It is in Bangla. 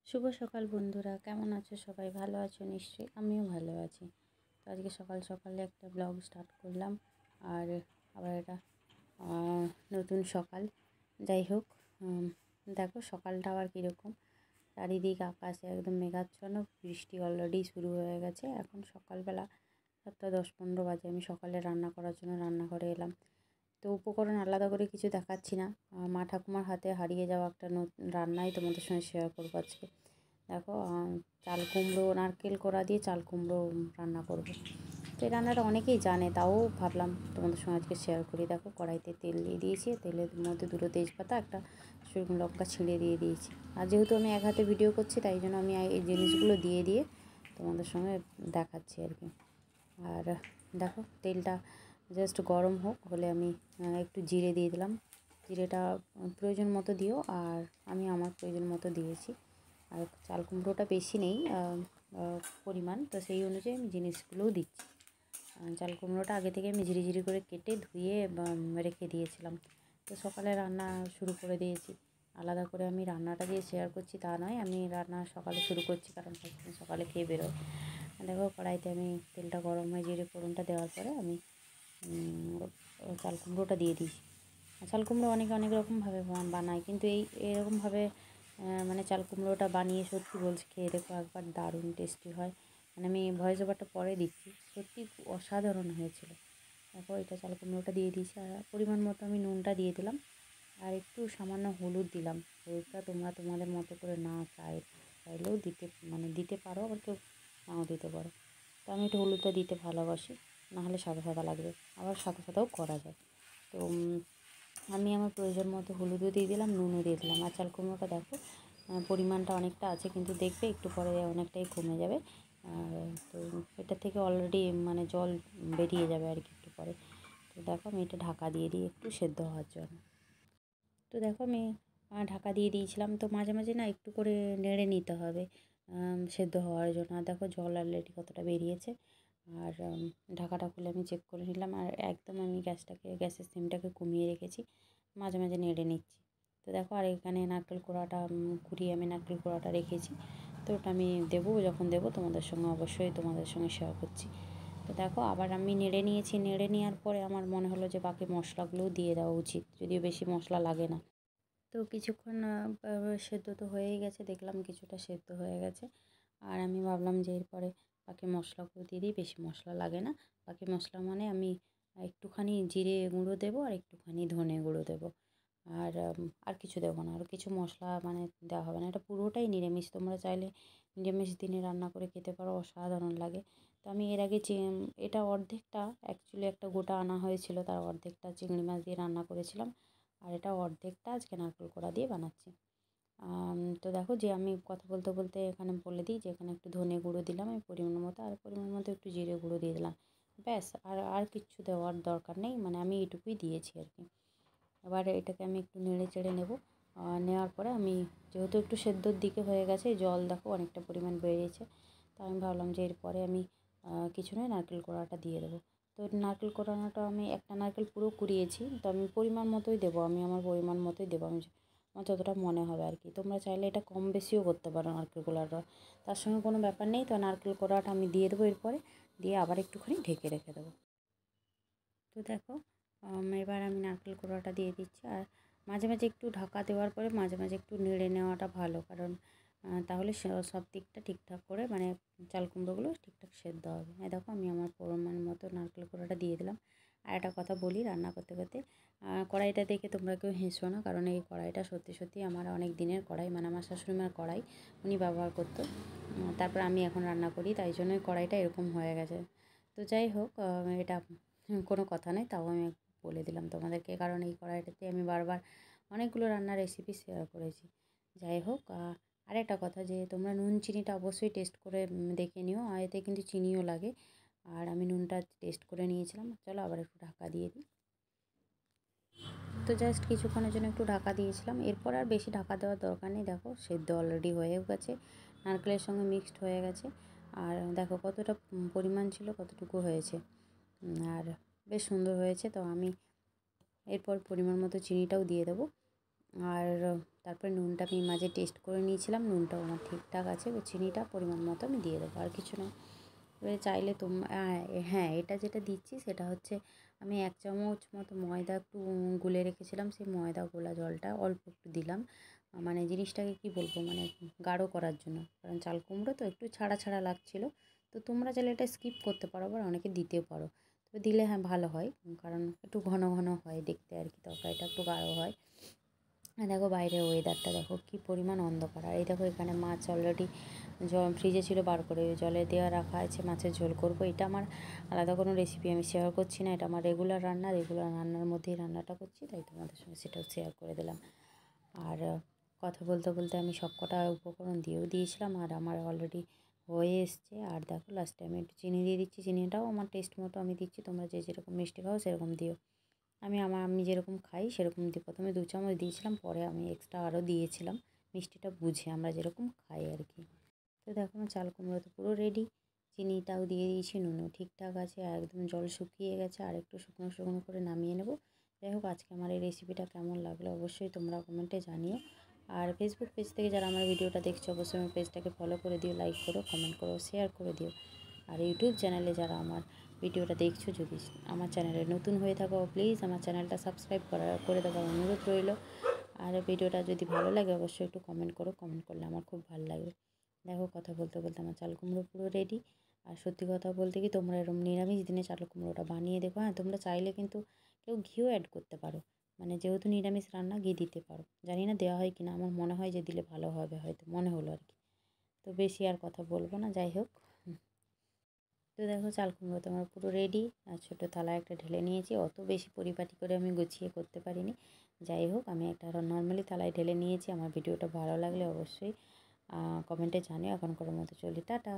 শুভ সকাল বন্ধুরা, কেমন আছো সবাই? ভালো আছো নিশ্চয়ই, আমিও ভালো আছি। তো আজকে সকাল সকালে একটা ব্লগ স্টার্ট করলাম। আর আবার এটা নতুন সকাল। যাই হোক, দেখো সকালটা আবার কীরকম। চারিদিক আকাশে একদম মেঘাচ্ছন্ন, বৃষ্টি অলরেডি শুরু হয়ে গেছে। এখন সকালবেলা 7:10-15 বাজে। আমি সকালে রান্না করার জন্য রান্নাঘরে এলাম। তো উপকরণ আলাদা করে কিছু দেখাচ্ছি না, মা ঠাকুমার হাতে হারিয়ে যাওয়া একটা রান্নাই তোমাদের সঙ্গে শেয়ার করবো আজকে। দেখো, চাল কুমড়ো, নারকেল কোড়া দিয়ে চাল কুমড়ো রান্না করবো। তো এই রান্নাটা অনেকেই জানে, তাও ভাবলাম তোমাদের সঙ্গে আজকে শেয়ার করি। দেখো, কড়াইতে তেল দিয়ে দিয়েছি, তেলের মধ্যে 2টো তেজপাতা, একটা শুকনো লঙ্কা ছিঁড়ে দিয়ে দিয়েছি। আর যেহেতু আমি এক হাতে ভিডিও করছি, তাই জন্য আমি এই জিনিসগুলো দিয়ে দিয়ে তোমাদের সঙ্গে দেখাচ্ছি আর কি। আর দেখো, তেলটা জাস্ট গরম হলে আমি একটু জিরে দিয়ে দিলাম। জিরেটা প্রয়োজন মতো দিও, আর আমি আমার প্রয়োজন মতো দিয়েছি। আর চাল কুমড়োটা বেশি নেই পরিমাণ, তো সেই অনুযায়ী আমি জিনিসগুলোও দিচ্ছি। চাল কুমড়োটা আগে থেকে আমি ঝিরিঝিরি করে কেটে ধুয়ে রেখে দিয়েছিলাম। তো সকালে রান্না শুরু করে দিয়েছি। আলাদা করে আমি রান্নাটা দিয়ে শেয়ার করছি তা নয়, আমি রান্না সকালে শুরু করছি কারণ সকালে খেয়ে বেরোয়। দেখো, কড়াইতে আমি তেলটা গরম হয়ে জিরে ফোড়নটা দেওয়ার পরে আমি চাল কুমড়োটা দিয়ে দিয়েছি। চাল কুমড়ো অনেকে অনেক রকমভাবে বানায়, কিন্তু এরকমভাবে মানে চাল কুমড়োটা বানিয়ে সত্যি বলছি, খেয়ে দেখো একবার, দারুণ টেস্টি হয়। মানে আমি ভয়েস ওভারটা পরে দিচ্ছি, সত্যি অসাধারণ হয়েছিল। দেখো, এটা চাল কুমড়োটা দিয়ে দিয়েছি, আর পরিমাণ মতো আমি নুনটা দিয়ে দিলাম, আর একটু সামান্য হলুদ দিলাম। হলুদটা তোমরা তোমাদের মতো করে না চাইলেও দিতে পারো, আবার কেউ নাও দিতে পারো। তো আমি একটু হলুদটা দিতে ভালোবাসি, নাহলে সাদা সাদা লাগবে, আবার সাদা সাদাও করা যায়। তো আমি আমার প্রয়োজন মতো হলুদও দিয়ে দিলাম, নুনও দিয়ে দিলাম। আর চাল কুমড়োটা দেখো পরিমাণটা অনেকটা আছে, কিন্তু দেখবে একটু পরে অনেকটাই কমে যাবে। তো এটা থেকে অলরেডি মানে জল বেরিয়ে যাবে আর কি একটু পরে। তো দেখো, আমি এটা ঢাকা দিয়ে দিই একটু সেদ্ধ হওয়ার জন্য। তো দেখো, আমি ঢাকা দিয়ে দিয়েছিলাম। তো মাঝে মাঝে না একটু করে নেড়ে নিতে হবে সেদ্ধ হওয়ার জন্য। আর দেখো, জল অলরেডি কতটা বেরিয়েছে। আর ঢাকাটা খুলে আমি চেক করে নিলাম, আর একদম আমি গ্যাসের সিমটাকে কমিয়ে রেখেছি, মাঝে মাঝে নেড়ে নিচ্ছি। তো দেখো, আর এখানে নারকেল কোড়াটা কুড়িয়ে আমি নারকেল কোড়াটা রেখেছি। তো ওটা আমি দেবো, যখন দেবো তোমাদের সঙ্গে অবশ্যই তোমাদের সঙ্গে শেয়ার করছি। তো দেখো, আবার আমি নেড়ে নিয়েছি। নেড়ে নেওয়ার পরে আমার মনে হলো যে বাকি মশলাগুলোও দিয়ে দেওয়া উচিত, যদিও বেশি মশলা লাগে না। তো কিছুক্ষণ সেদ্ধ তো হয়েই গেছে, দেখলাম কিছুটা সেদ্ধ হয়ে গেছে। আর আমি ভাবলাম যে এরপরে বাকি মশলাগুলো দিয়ে দিই, বেশি মশলা লাগে না। বাকি মশলা মানে আমি একটুখানি জিরে গুঁড়ো দেবো, আর একটুখানি ধনে গুঁড়ো দেবো। আর কিছু দেবো না, আর কিছু মশলা মানে দেওয়া হবে না। এটা পুরোটাই নিরামিষ, তোমরা চাইলে নিরামিষ দিনে রান্না করে খেতে পারো, অসাধারণ লাগে। তো আমি এর আগে এটা অর্ধেকটা অ্যাকচুয়ালি একটা গোটা আনা হয়েছিল, তার অর্ধেকটা চিংড়ি মাছ দিয়ে রান্না করেছিলাম, আর এটা অর্ধেকটা আজকে নারকেল কোড়া দিয়ে বানাচ্ছি। তো দেখো, যে আমি কথা বলতে বলতে এখানে বলে দিই যে এখানে একটু ধনে গুঁড়ো দিলাম আমি পরিমাণ মতো, আর পরিমাণ মতো একটু জিরে গুঁড়ো দিয়ে দিলাম। ব্যাস, আর কিচ্ছু দেওয়ার দরকার নেই, মানে আমি এইটুকুই দিয়েছি আর কি। এবার এটাকে আমি একটু নেড়ে চেড়ে নেবো। নেওয়ার পরে আমি, যেহেতু একটু সেদ্ধর দিকে হয়ে গেছে, জল দেখো অনেকটা পরিমাণ বেরিয়েছে, তো আমি ভাবলাম যে এরপরে আমি কিছু নয়, নারকেল কোড়াটা দিয়ে দেবো। তো নারকেল কোড়ানোটা আমি একটা নারকেল পুরো কুড়িয়েছি, তো আমি পরিমাণ মতোই দেবো, আমি আমার পরিমাণ মতোই দেবো, আমার যতটা মনে হবে আর কি। তোমরা চাইলে এটা কম বেশিও করতে পারো নারকেল কোড়াটা, তার সঙ্গে কোনো ব্যাপার নেই। তো নারকেল কোড়াটা আমি দিয়ে দেবো এরপরে, দিয়ে আবার একটুখানি ঢেকে রেখে দেবো। তো দেখো, এবার আমি নারকেল কোড়াটা দিয়ে দিচ্ছি, আর মাঝে মাঝে একটু ঢাকা দেওয়ার পরে মাঝে মাঝে একটু নেড়ে নেওয়াটা ভালো, কারণ তাহলে সব দিকটা ঠিকঠাক করে মানে চাল কুমড়োগুলো ঠিকঠাক সেদ্ধ হবে। দেখো, আমি আমার পরিমাণ মতো নারকেল কোড়াটা দিয়ে দিলাম। আর একটা কথা বলি, রান্না করতে করতে কড়াইটা দেখে তোমরা কেউ হেসো না, কারণ এই কড়াইটা সত্যি সত্যি আমার অনেক দিনের কড়াই, মানে আমার শাশুড়িমার কড়াই, উনি ব্যবহার করতো। তারপর আমি এখন রান্না করি, তাই জন্যই কড়াইটা এরকম হয়ে গেছে। তো যাই হোক, এটা কোনো কথা নয়, তাও আমি বলে দিলাম তোমাদেরকে, কারণ এই কড়াইটাতে আমি বারবার অনেকগুলো রান্নার রেসিপি শেয়ার করেছি। যাই হোক, আরেকটা কথা, যে তোমরা নুন চিনিটা অবশ্যই টেস্ট করে দেখে নিও, আর এতে কিন্তু চিনিও লাগে। আর আমি নুনটা টেস্ট করে নিয়েছিলাম। চলো আবার একটু ঢাকা দিয়ে দিই। তো জাস্ট কিছুক্ষণের জন্য একটু ঢাকা দিয়েছিলাম, এরপর আর বেশি ঢাকা দেওয়ার দরকার নেই। দেখো, সেদ্ধ অলরেডি হয়েও গেছে, নারকেলের সঙ্গে মিক্সড হয়ে গেছে। আর দেখো কতটা পরিমাণ ছিল, কতটুকু হয়েছে, আর বেশ সুন্দর হয়েছে। তো আমি এরপর পরিমাণ মতো চিনিটাও দিয়ে দেবো। আর তারপরে নুনটা আমি মাঝে টেস্ট করে নিয়েছিলাম, নুনটাও আমার ঠিকঠাক আছে। চিনিটা পরিমাণ মতো আমি দিয়ে দেবো, আর কিছু না। এবারে চাইলে হ্যাঁ, এটা যেটা দিচ্ছি সেটা হচ্ছে আমি 1 চামচ মতো ময়দা একটু গুলে রেখেছিলাম, সেই ময়দা গোলা জলটা অল্প একটু দিলাম। মানে জিনিসটাকে কী বলবো, মানে গাঢ় করার জন্য, কারণ চাল কুমড়ো তো একটু ছাড়া ছাড়া লাগছিলো। তো তোমরা চাইলে এটা স্কিপ করতে পারো, আবার অনেকে দিতেও পারো। তবে দিলে হ্যাঁ ভালো হয়, কারণ একটু ঘন ঘন হয় দেখতে আর কি, তরকারিটা একটু গাঢ় হয়। দেখো বাইরের ওয়েদারটা দেখো কী পরিমাণ অন্ধকার। আর এই দেখো এখানে মাছ অলরেডি ফ্রিজে ছিল, বার করে জলে দেওয়া রাখা আছে, মাছের ঝোল করব। এটা আমার আলাদা কোনো রেসিপি আমি শেয়ার করছি না, এটা আমার রেগুলার রান্নার মধ্যেই রান্নাটা করছি, তাই তোমাদের সঙ্গে সেটাও শেয়ার করে দিলাম। আর কথা বলতে বলতে আমি সব কটা উপকরণ দিয়েও দিয়েছিলাম, আর আমার অলরেডি হয়ে এসছে। আর দেখো লাস্টে আমি একটু চিনি দিয়ে দিচ্ছি, চিনিটাও আমার টেস্ট মতো আমি দিচ্ছি, তোমরা যে যেরকম মিষ্টি খাও সেরকম দিও। আমি যেরকম খাই সেরকম দিই। প্রথমে 2 চামচ দিয়েছিলাম, পরে আমি এক্সট্রা আরও দিয়েছিলাম, মিষ্টিটা বুঝে আমরা যেরকম খাই আর কি। তো দেখো আমার চাল কুমড়ো তো পুরো রেডি, চিনিটাও দিয়ে দিয়েছি, নুনও ঠিকঠাক আছে, আর একদম জল শুকিয়ে গেছে, আর একটু শুকনো শুকনো করে নামিয়ে নেব। যাই হোক, আজকে আমার এই রেসিপিটা কেমন লাগলো অবশ্যই তোমরা কমেন্টে জানিও। আর ফেসবুক পেজ থেকে যারা আমার ভিডিওটা দেখছো অবশ্যই আমার পেজটাকে ফলো করে দিও, লাইক করো, কমেন্ট করো, শেয়ার করে দিও। আর ইউটিউব চ্যানেলে যারা আমার ভিডিওটা দেখছো, যদি আমার চ্যানেলে নতুন হয়ে থাকো প্লিজ আমার চ্যানেলটা সাবস্ক্রাইব করে দেওয়ার অনুরোধ রইল। আর ভিডিওটা যদি ভালো লাগে অবশ্যই একটু কমেন্ট করো, কমেন্ট করলে আমার খুব ভালো লাগবে। দেখো কথা বলতে বলতে আমার চাল কুমড়ো পুরো রেডি। আর সত্যি কথা বলতে কি, তোমরা এরকম নিরামিষ দিনে চাল কুমড়োটা বানিয়ে দেখো। হ্যাঁ, তোমরা চাইলে কিন্তু কেউ ঘিও অ্যাড করতে পারো, মানে যেহেতু নিরামিষ রান্না ঘি দিতে পারো, জানি না দেওয়া হয় কি না, আমার মনে হয় যে দিলে ভালো হবে, হয়তো মনে হলো আর কি। তো বেশি আর কথা বলবো না, যাই হোক। তো দেখো চাল কুমড়ো তো আমার পুরো রেডি, আর ছোটো থালায় একটা ঢেলে নিয়েছি, অত বেশি পরিপাটি করে আমি গুছিয়ে করতে পারিনি। যাই হোক, আমি একটা নর্মালি থালায় ঢেলে নিয়েছি। আমার ভিডিওটা ভালো লাগলে অবশ্যই কমেন্টে জানিও। এখনকার মতো চলি, টাটা।